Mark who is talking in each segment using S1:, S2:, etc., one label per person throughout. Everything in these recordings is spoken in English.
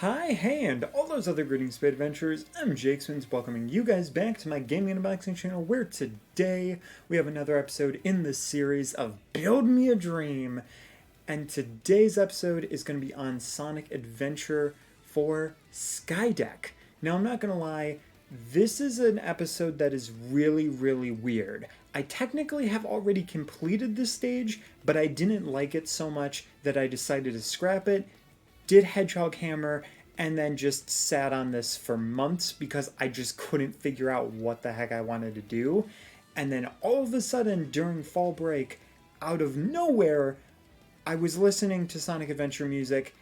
S1: Hi, hey, and all those other greetings, Spade Adventurers. I'm Jake Swins, welcoming you guys back to my gaming and unboxing channel, where today we have another episode in the series of Build Me a Dream. And today's episode is going to be on Sonic Adventure for Skydeck. Now, I'm not going to lie, this is an episode that is really weird. I technically have already completed this stage, but I didn't like it so much that I decided to scrap it, did Hedgehog Hammer, and then just sat on this for months because I just couldn't figure out what the heck I wanted to do. And then all of a sudden, during fall break, out of nowhere, I was listening to Sonic Adventure music,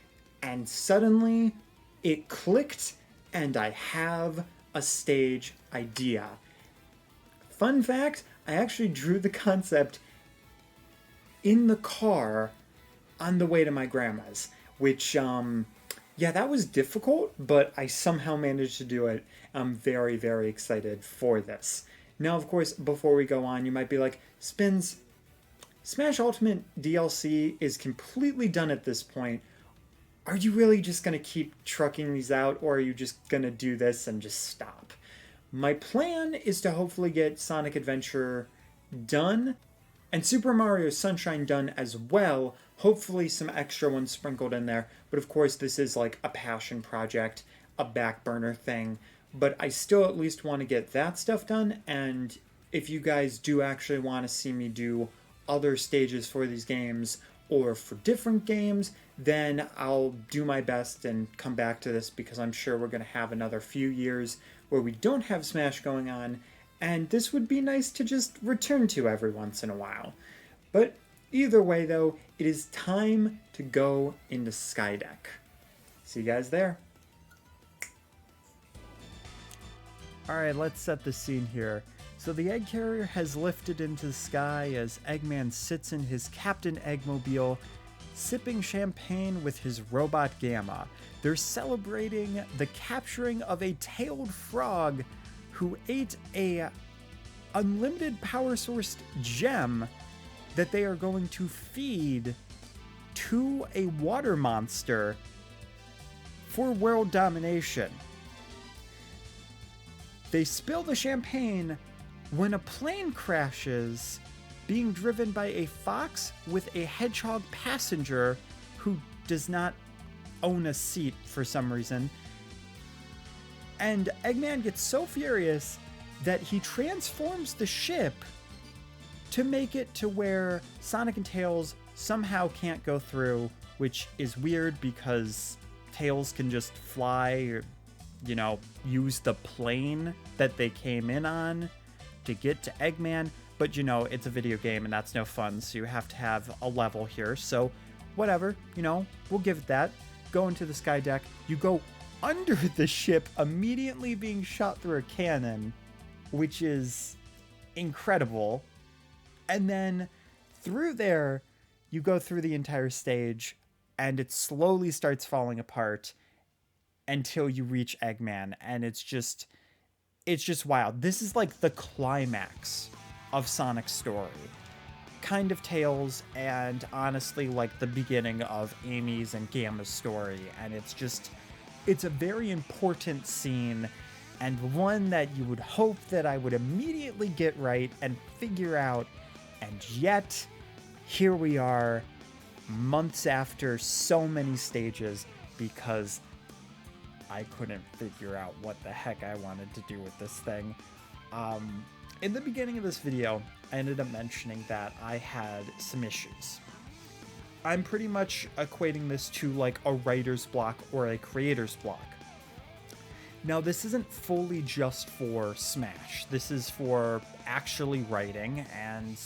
S1: and suddenly it clicked, and I have a stage idea. Fun fact, I actually drew the concept in the car on the way to my grandma's, which, yeah, that was difficult, but I somehow managed to do it. I'm very excited for this. Now, of course, before we go on, you might be like, Spins, Smash Ultimate DLC is completely done at this point. Are you really just going to keep trucking these out, or are you just going to do this and just stop? My plan is to hopefully get Sonic Adventure done and Super Mario Sunshine done as well. Hopefully some extra ones sprinkled in there. But of course, this is like a passion project, a back burner thing. But I still at least want to get that stuff done. And if you guys do actually want to see me do other stages for these games or for different games, then I'll do my best and come back to this, because I'm sure we're going to have another few years where we don't have Smash going on, and this would be nice to just return to every once in a while. But either way, though, it is time to go into Skydeck. See you guys there. Alright, let's set the scene here. So the egg carrier has lifted into the sky as Eggman sits in his Captain Eggmobile, sipping champagne with his robot Gamma. They're celebrating the capturing of a tailed frog who ate a unlimited power sourced gem that they are going to feed to a water monster for world domination. They spill the champagne when a plane crashes, being driven by a fox with a hedgehog passenger who does not own a seat for some reason. And Eggman gets so furious that he transforms the ship to make it to where Sonic and Tails somehow can't go through, which is weird because Tails can just fly, or, use the plane that they came in on to get to Eggman. But it's a video game and that's no fun, so you have to have a level here. So whatever, we'll give it that. Go into the Skydeck. You go under the ship, immediately being shot through a cannon, which is incredible. And then through there, you go through the entire stage, and it slowly starts falling apart until you reach Eggman, and it's just wild. This is like the climax of Sonic's story. Kind of Tails, and honestly like the beginning of Amy's and Gamma's story, and it's a very important scene, and one that you would hope that I would immediately get right and figure out, and yet here we are months after so many stages because I couldn't figure out what the heck I wanted to do with this thing. In the beginning of this video, I ended up mentioning that I had some issues. I'm pretty much equating this to like a writer's block or a creator's block. Now, this isn't fully just for Smash. This is for actually writing and,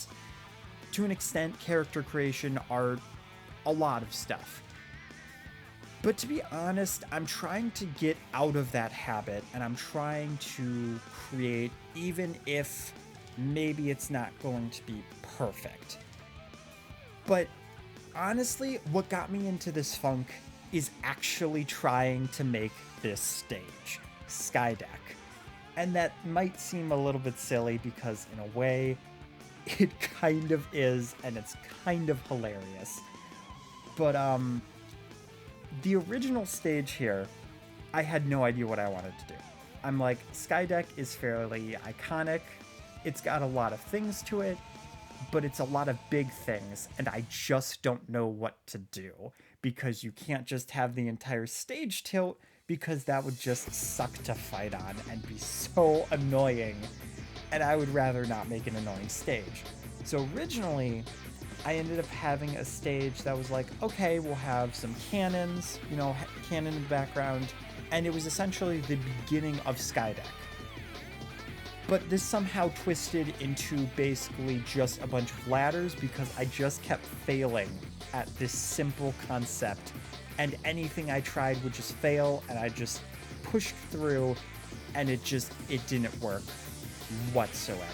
S1: to an extent, character creation, art, a lot of stuff. But to be honest, I'm trying to get out of that habit, and I'm trying to create, even if maybe it's not going to be perfect. But honestly, what got me into this funk is actually trying to make this stage, Skydeck. And that might seem a little bit silly because in a way, it kind of is, and it's kind of hilarious. But the original stage here I had no idea what I wanted to do. I'm like, Skydeck is fairly iconic. It's got a lot of things to it, but it's a lot of big things, and I just don't know what to do, because you can't just have the entire stage tilt, because that would just suck to fight on and be so annoying, and I would rather not make an annoying stage. So originally, I ended up having a stage that was like, okay, we'll have some cannons, cannon in the background, and it was essentially the beginning of Skydeck. But this somehow twisted into basically just a bunch of ladders, because I just kept failing at this simple concept, and anything I tried would just fail, and I just pushed through, and it didn't work whatsoever.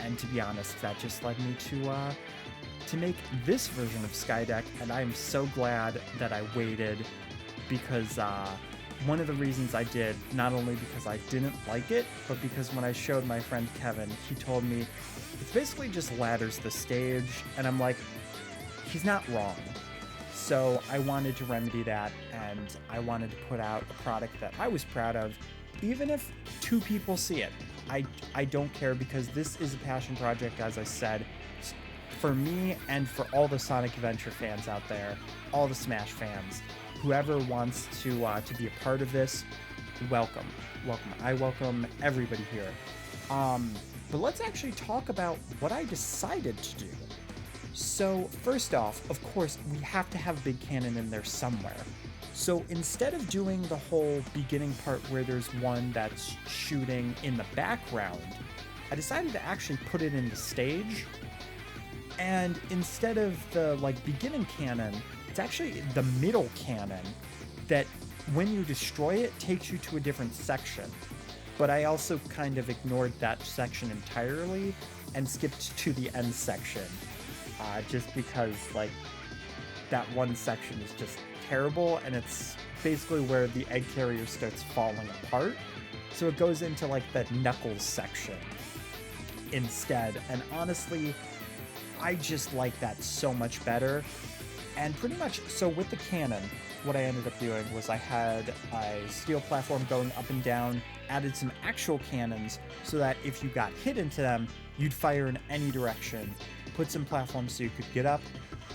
S1: And to be honest, that just led me to make this version of Skydeck, and I'm so glad that I waited, because one of the reasons I did, not only because I didn't like it, but because when I showed my friend Kevin, he told me it's basically just ladders the stage, and I'm like, he's not wrong. So I wanted to remedy that, and I wanted to put out a product that I was proud of, even if 2 people see it. I don't care, because this is a passion project, as I said, for me and for all the Sonic Adventure fans out there, all the Smash fans. Whoever wants to be a part of this, welcome. I welcome everybody here. But let's actually talk about what I decided to do. So first off, of course, we have to have Big Cannon in there somewhere. So instead of doing the whole beginning part where there's one that's shooting in the background, I decided to actually put it in the stage. And instead of the beginning cannon, it's actually the middle cannon that when you destroy it takes you to a different section. But I also kind of ignored that section entirely and skipped to the end section, just because that one section is just terrible, and it's basically where the egg carrier starts falling apart. So it goes into the Knuckles section instead, and honestly, I just like that so much better. And pretty much, so with the cannon, what I ended up doing was I had a steel platform going up and down, added some actual cannons so that if you got hit into them, you'd fire in any direction, put some platforms so you could get up.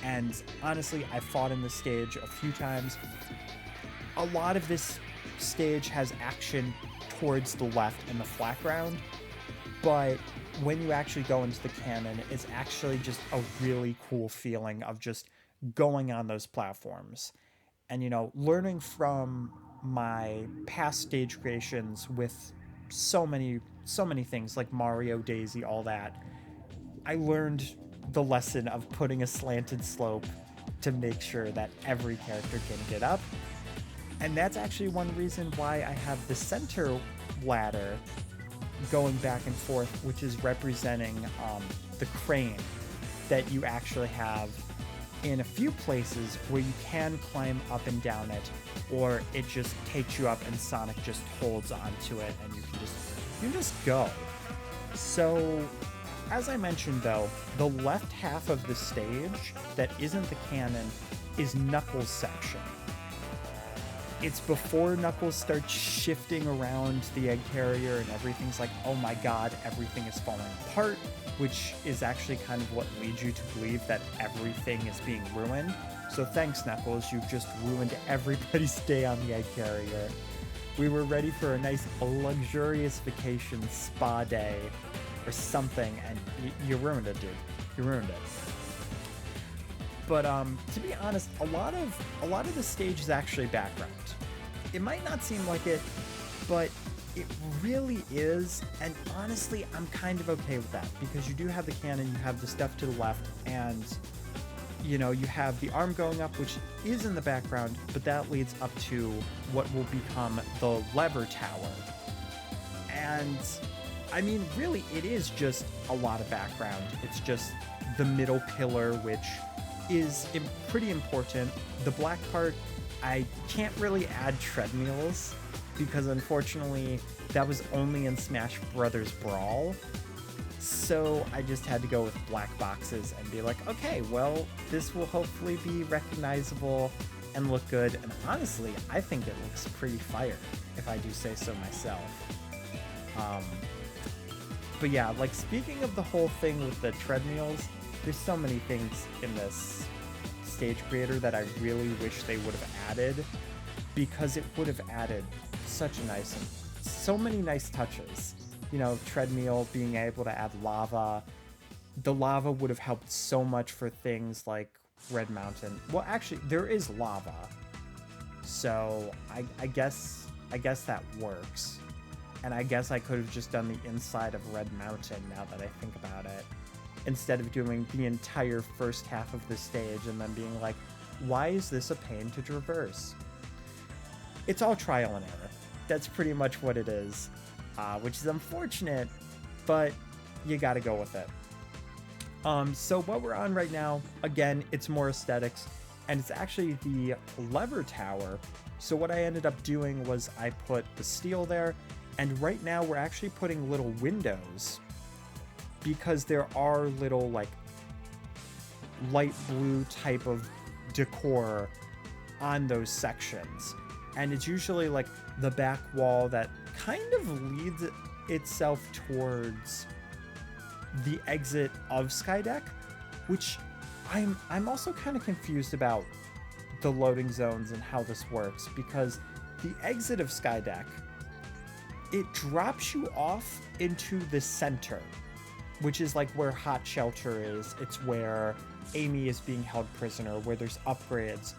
S1: And honestly, I fought in this stage a few times. A lot of this stage has action towards the left in the flat ground, but when you actually go into the cannon, it's actually just a really cool feeling of just going on those platforms. And learning from my past stage creations with so many things like Mario, Daisy, all that, I learned the lesson of putting a slanted slope to make sure that every character can get up. And that's actually one reason why I have the center ladder going back and forth, which is representing the crane that you actually have in a few places where you can climb up and down it, or it just takes you up and Sonic just holds onto it and you can just go. So as I mentioned though, the left half of the stage that isn't the cannon is Knuckles' section. It's before Knuckles starts shifting around the egg carrier and everything's like, oh my god, everything is falling apart, which is actually kind of what leads you to believe that everything is being ruined. So thanks, Knuckles, you've just ruined everybody's day on the egg carrier. We were ready for a nice luxurious vacation spa day or something, and you ruined it, dude. You ruined it. But to be honest, a lot of the stage is actually background. It might not seem like it, but it really is. And honestly, I'm kind of okay with that, because you do have the cannon, you have the stuff to the left, and you have the arm going up, which is in the background, but that leads up to what will become the lever tower. And I mean, really, it is just a lot of background. It's just the middle pillar, which is pretty important. The black part, I can't really add treadmills, because unfortunately that was only in Smash Brothers Brawl. So I just had to go with black boxes and be like, okay, well, this will hopefully be recognizable and look good. And honestly, I think it looks pretty fire, if I do say so myself. But yeah, like speaking of the whole thing with the treadmills, there's so many things in this stage creator that I really wish they would have added, because it would have added such a nice, so many nice touches. You know, treadmill, being able to add lava. The lava would have helped so much for things like Red Mountain. Well, actually, there is lava, so I guess that works. And I guess I could have just done the inside of Red Mountain, now that I think about it, instead of doing the entire first half of the stage and then being like, why is this a pain to traverse? It's all trial and error. That's pretty much what it is, which is unfortunate, but you gotta go with it. So what we're on right now, again, it's more aesthetics, and it's actually the lever tower. So what I ended up doing was I put the steel there, and right now we're actually putting little windows, because there are little like light blue type of decor on those sections. And it's usually like the back wall that kind of leads itself towards the exit of Skydeck, which I'm also kind of confused about the loading zones and how this works, because the exit of Skydeck, it drops you off into the center, which is like where Hot Shelter is. It's where Amy is being held prisoner, where there's upgrades.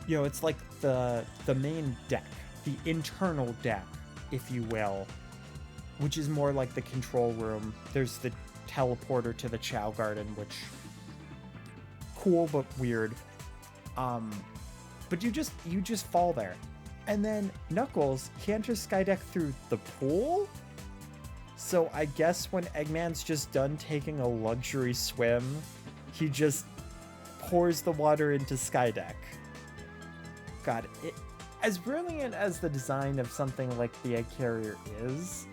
S1: You know, it's like the main deck, the internal deck, if you will, which is more like the control room. There's the teleporter to the Chow Garden, which cool but weird. But you just fall there. And then Knuckles, he enters Skydeck through the pool? So I guess when Eggman's just done taking a luxury swim, he just pours the water into Skydeck. God, as brilliant as the design of something like the egg carrier is,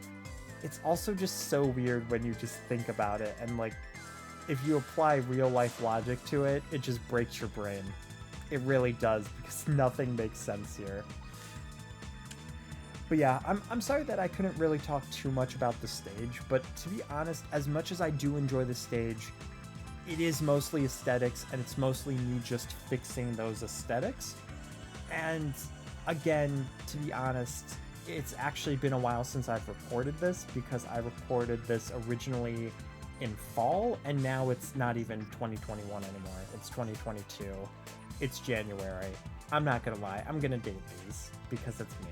S1: it's also just so weird when you just think about it, and like, if you apply real life logic to it, it just breaks your brain. It really does, because nothing makes sense here. But yeah, I'm sorry that I couldn't really talk too much about the stage, but to be honest, as much as I do enjoy the stage, it is mostly aesthetics, and it's mostly me just fixing those aesthetics. And again, to be honest, it's actually been a while since I've recorded this, because I recorded this originally in fall, and now it's not even 2021 anymore. It's 2022. It's January. I'm not gonna lie, I'm gonna date these, because it's me.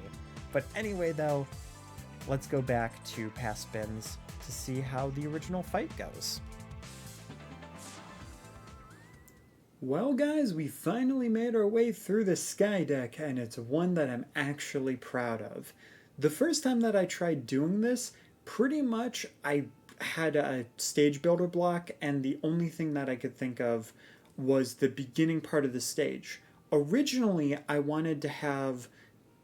S1: But anyway, though, let's go back to past spins to see how the original fight goes. Well, guys, we finally made our way through the Skydeck, and it's one that I'm actually proud of. The first time that I tried doing this, pretty much I had a stage builder block, and the only thing that I could think of was the beginning part of the stage. Originally, I wanted to have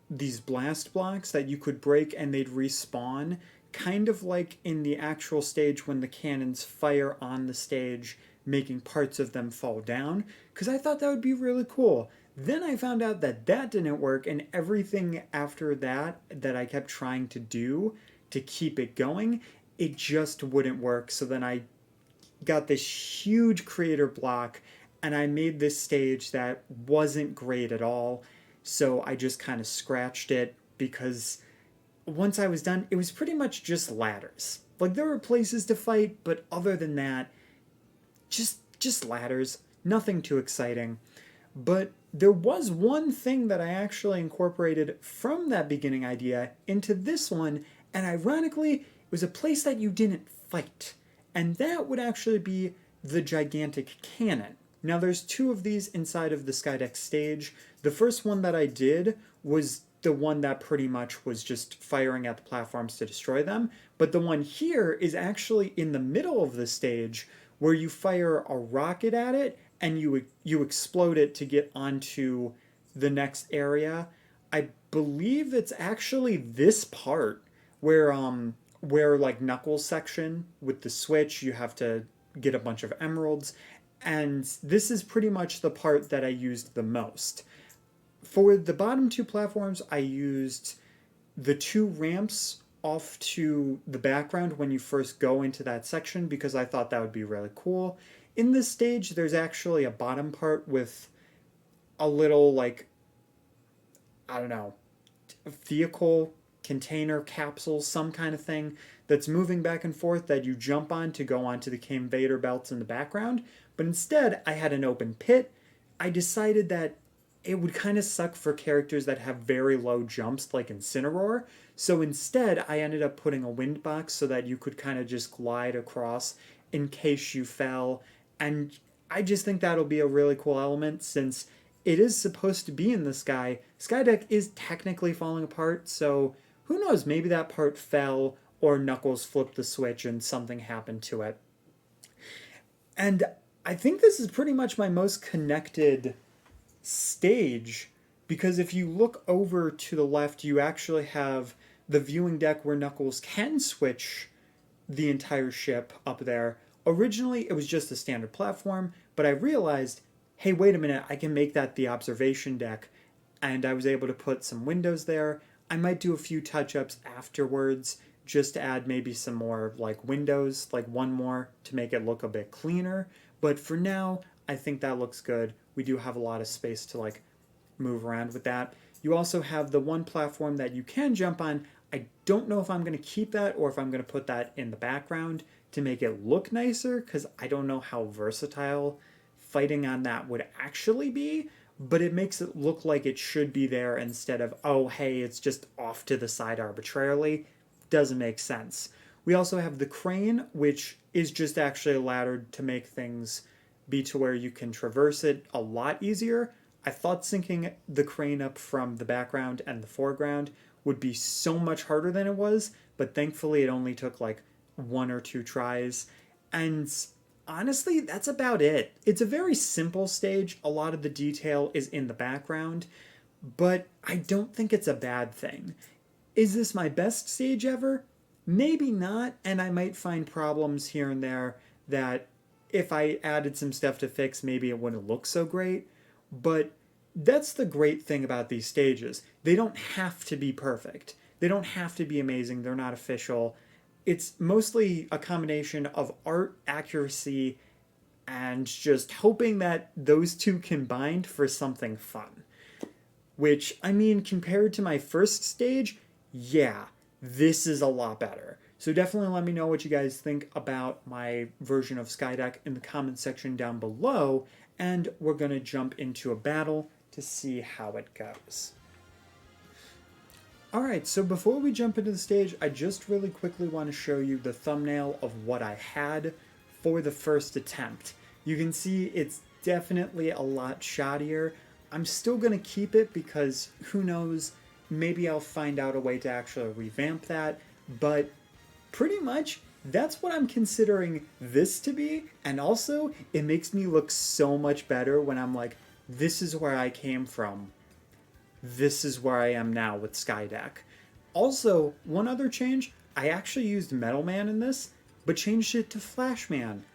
S1: these blast blocks that you could break and they'd respawn, kind of like in the actual stage when the cannons fire on the stage, making parts of them fall down, because I thought that would be really cool. Then I found out that that didn't work, and everything after that I kept trying to do to keep it going, it just wouldn't work. So then I got this huge creator block, and I made this stage that wasn't great at all. So I just kind of scratched it, because once I was done, it was pretty much just ladders. Like, there were places to fight, but other than that, just ladders. Nothing too exciting. But there was one thing that I actually incorporated from that beginning idea into this one, and ironically, it was a place that you didn't fight. And that would actually be the gigantic cannon. Now, there's two of these inside of the Skydeck stage. The first one that I did was the one that pretty much was just firing at the platforms to destroy them. But the one here is actually in the middle of the stage, where you fire a rocket at it and you explode it to get onto the next area. I believe it's actually this part where like Knuckles section with the switch, you have to get a bunch of emeralds. And this is pretty much the part that I used the most. For the bottom two platforms, I used the two ramps off to the background when you first go into that section because I thought that would be really cool. In this stage, there's actually a bottom part with a little, like, I don't know, vehicle, container, capsule, some kind of thing that's moving back and forth that you jump on to go onto the Came Vader belts in the background. But instead, I had an open pit. I decided that it would kind of suck for characters that have very low jumps like Incineroar. So instead, I ended up putting a wind box so that you could kind of just glide across in case you fell. And I just think that'll be a really cool element since it is supposed to be in the sky. Skydeck is technically falling apart, so who knows, maybe that part fell or Knuckles flipped the switch and something happened to it. And I think this is pretty much my most connected stage because if you look over to the left, you actually have the viewing deck where Knuckles can switch the entire ship up there. Originally, it was just a standard platform, but I realized, hey, wait a minute, I can make that the observation deck, and I was able to put some windows there. I might do a few touch-ups afterwards just to add maybe some more like windows, like one more to make it look a bit cleaner. But for now, I think that looks good. We do have a lot of space to like move around with that. You also have the one platform that you can jump on. I don't know if I'm going to keep that or if I'm going to put that in the background to make it look nicer because I don't know how versatile fighting on that would actually be, but it makes it look like it should be there instead of, oh, hey, it's just off to the side arbitrarily. Doesn't make sense. We also have the crane, which is just actually a ladder to make things be to where you can traverse it a lot easier. I thought syncing the crane up from the background and the foreground would be so much harder than it was, but thankfully it only took like 1 or 2 tries. And honestly, that's about it. It's a very simple stage. A lot of the detail is in the background, but I don't think it's a bad thing. Is this my best stage ever? Maybe not, and I might find problems here and there that if I added some stuff to fix, maybe it wouldn't look so great. But that's the great thing about these stages. They don't have to be perfect. They don't have to be amazing. They're not official. It's mostly a combination of art, accuracy, and just hoping that those two combined for something fun. Which, I mean, compared to my first stage, yeah, this is a lot better. So definitely let me know what you guys think about my version of Skydeck in the comment section down below, and we're going to jump into a battle to see how it goes. Alright, so before we jump into the stage, I just really quickly want to show you the thumbnail of what I had for the first attempt. You can see it's definitely a lot shoddier. I'm still going to keep it because who knows, maybe I'll find out a way to actually revamp that, but pretty much that's what I'm considering this to be, and also it makes me look so much better when I'm like, this is where I came from. This is where I am now with Skydeck. Also, one other change, I actually used Metal Man in this, but changed it to Flash Man.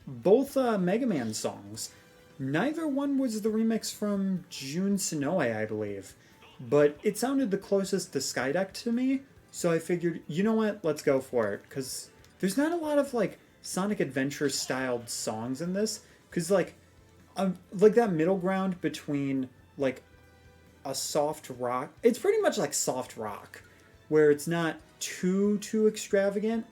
S1: Both Mega Man songs. Neither one was the remix from Jun Sonoe, I believe, but it sounded the closest to Skydeck to me, so I figured, you know what, let's go for it, because there's not a lot of, like, Sonic Adventure-styled songs in this, because, like that middle ground between, like, a soft rock, it's pretty much like soft rock, where it's not too extravagant,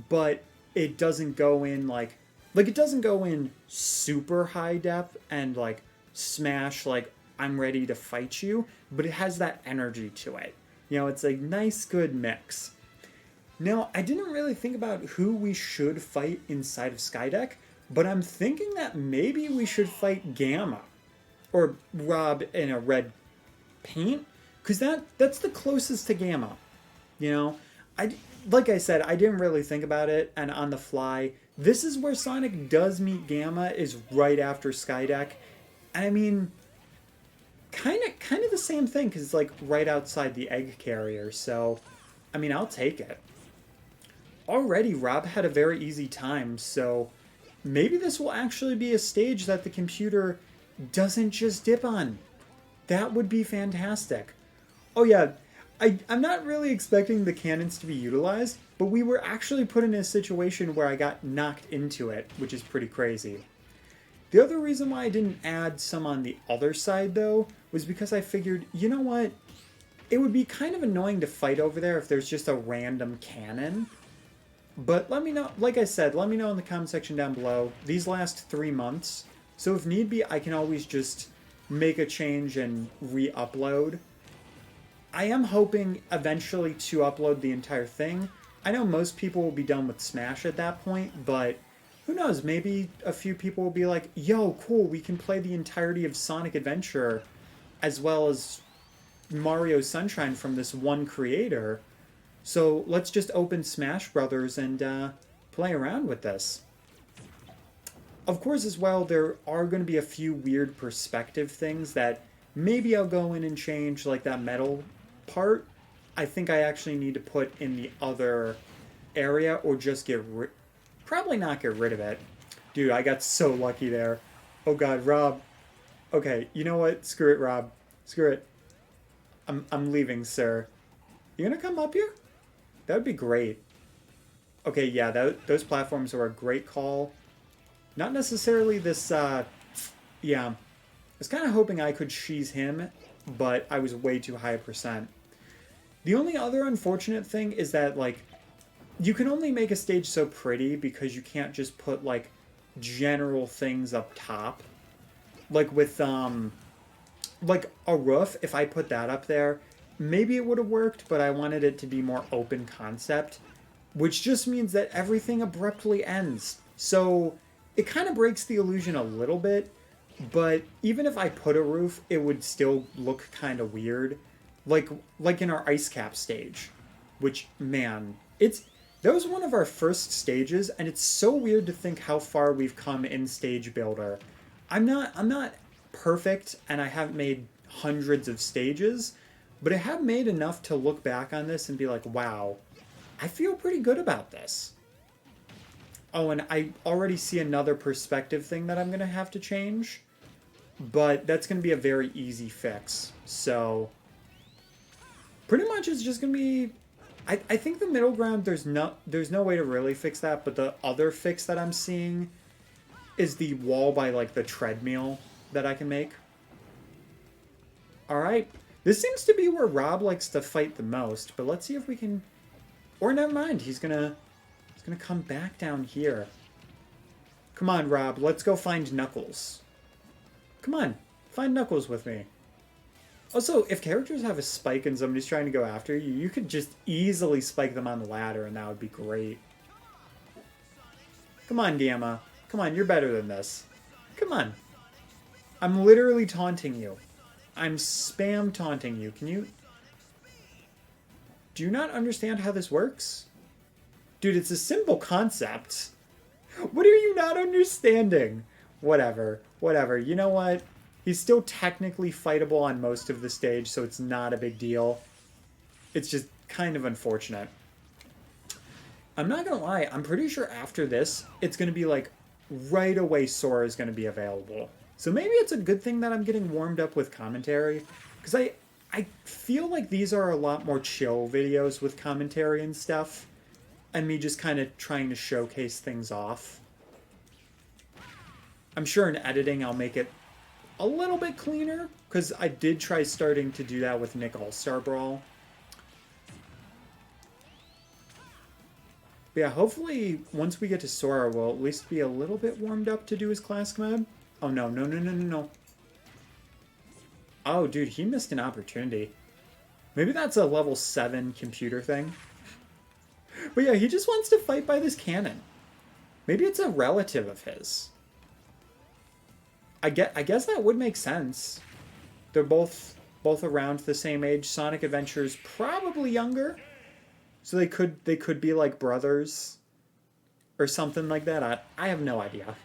S1: but it doesn't go in, like it doesn't go in super high depth and, like, smash, like, I'm ready to fight you, but it has that energy to it. You know, it's a nice, good mix. Now, I didn't really think about who we should fight inside of Skydeck, but I'm thinking that maybe we should fight Gamma, or Rob in a red paint, because that's the closest to Gamma. You know, like I said, I didn't really think about it, and on the fly, this is where Sonic does meet Gamma, is right after Skydeck. And I mean, kind of the same thing, because it's like right outside the egg carrier, so I mean, I'll take it. Already, Rob had a very easy time, so maybe this will actually be a stage that the computer doesn't just dip on. That would be fantastic. Oh yeah, I'm not really expecting the cannons to be utilized, but we were actually put in a situation where I got knocked into it, which is pretty crazy. The other reason why I didn't add some on the other side, though, was because I figured, you know what? It would be kind of annoying to fight over there if there's just a random cannon. But let me know, like I said, let me know in the comment section down below. These last 3 months, so if need be, I can always just make a change and re-upload. I am hoping eventually to upload the entire thing. I know most people will be done with Smash at that point, but who knows, maybe a few people will be like, yo, cool, we can play the entirety of Sonic Adventure as well as Mario Sunshine from this one creator. So let's just open Smash Brothers and play around with this. Of course, as well, there are going to be a few weird perspective things that maybe I'll go in and change, like that metal part. I think I actually need to put in the other area or just probably not get rid of it. Dude, I got so lucky there. Oh god, Rob. Okay, you know what? Screw it, Rob. Screw it. I'm leaving, sir. You gonna come up here? That would be great. Okay, yeah, those platforms are a great call. Not necessarily this, yeah. I was kind of hoping I could sheeze him, but I was way too high a percent. The only other unfortunate thing is that, like, you can only make a stage so pretty because you can't just put, like, general things up top. Like with, like a roof, if I put that up there, maybe it would have worked, but I wanted it to be more open concept, which just means that everything abruptly ends. So it kind of breaks the illusion a little bit, but even if I put a roof, it would still look kind of weird. Like in our ice cap stage, which, man, that was one of our first stages, and it's so weird to think how far we've come in Stage Builder. I'm not perfect, and I haven't made hundreds of stages, but I have made enough to look back on this and be like, wow, I feel pretty good about this. Oh, and I already see another perspective thing that I'm going to have to change, but that's going to be a very easy fix. So pretty much it's just going to be, I think the middle ground, there's no way to really fix that, but the other fix that I'm seeing is the wall by, like, the treadmill that I can make. Alright. This seems to be where Rob likes to fight the most, but let's see if we can... Or never mind, he's gonna come back down here. Come on, Rob, let's go find Knuckles. Come on, find Knuckles with me. Also, if characters have a spike and somebody's trying to go after you, you could just easily spike them on the ladder, and that would be great. Come on, Gamma. Come on, you're better than this. Come on. I'm literally taunting you. I'm spam taunting you. Can you... Do you not understand how this works? Dude, it's a simple concept. What are you not understanding? Whatever. Whatever. You know what? He's still technically fightable on most of the stage, so it's not a big deal. It's just kind of unfortunate. I'm not gonna lie, I'm pretty sure after this, it's gonna be like, right away Sora is gonna be available. So maybe it's a good thing that I'm getting warmed up with commentary, because I feel like these are a lot more chill videos with commentary and stuff, and me just kind of trying to showcase things off. I'm sure in editing I'll make it a little bit cleaner, because I did try starting to do that with Nick All-Star Brawl. But yeah, hopefully once we get to Sora, we'll at least be a little bit warmed up to do his classic mode. Oh no, no, no, no, no, no. Oh, dude, he missed an opportunity. Maybe that's a level 7 computer thing. But yeah, he just wants to fight by this cannon. Maybe it's a relative of his. I guess that would make sense. They're both around the same age. Sonic Adventure's probably younger. So they could be like brothers or something like that. I have no idea.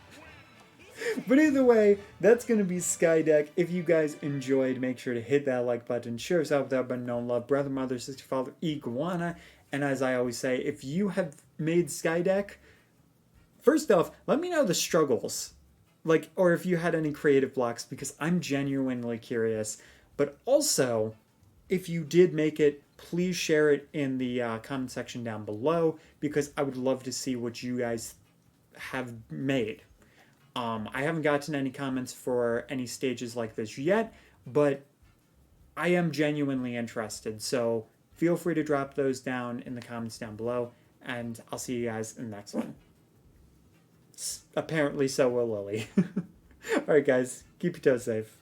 S1: But either way, that's going to be Skydeck. If you guys enjoyed, make sure to hit that like button. Share us out with that button. Known love, brother, mother, sister, father, iguana. And as I always say, if you have made Skydeck, first off, let me know the struggles. Like, or if you had any creative blocks, because I'm genuinely curious. But also, if you did make it, please share it in the comment section down below, because I would love to see what you guys have made. I haven't gotten any comments for any stages like this yet, but I am genuinely interested. So feel free to drop those down in the comments down below, and I'll see you guys in the next one. Apparently so will Lily. Alright guys, keep your toes safe.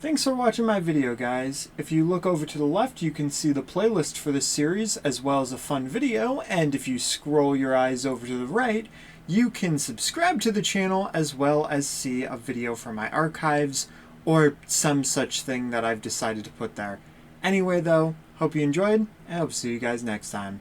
S1: Thanks for watching my video, guys. If you look over to the left, you can see the playlist for this series, as well as a fun video, and if you scroll your eyes over to the right, you can subscribe to the channel, as well as see a video from my archives, or some such thing that I've decided to put there. Anyway, though, hope you enjoyed, and I hope to see you guys next time.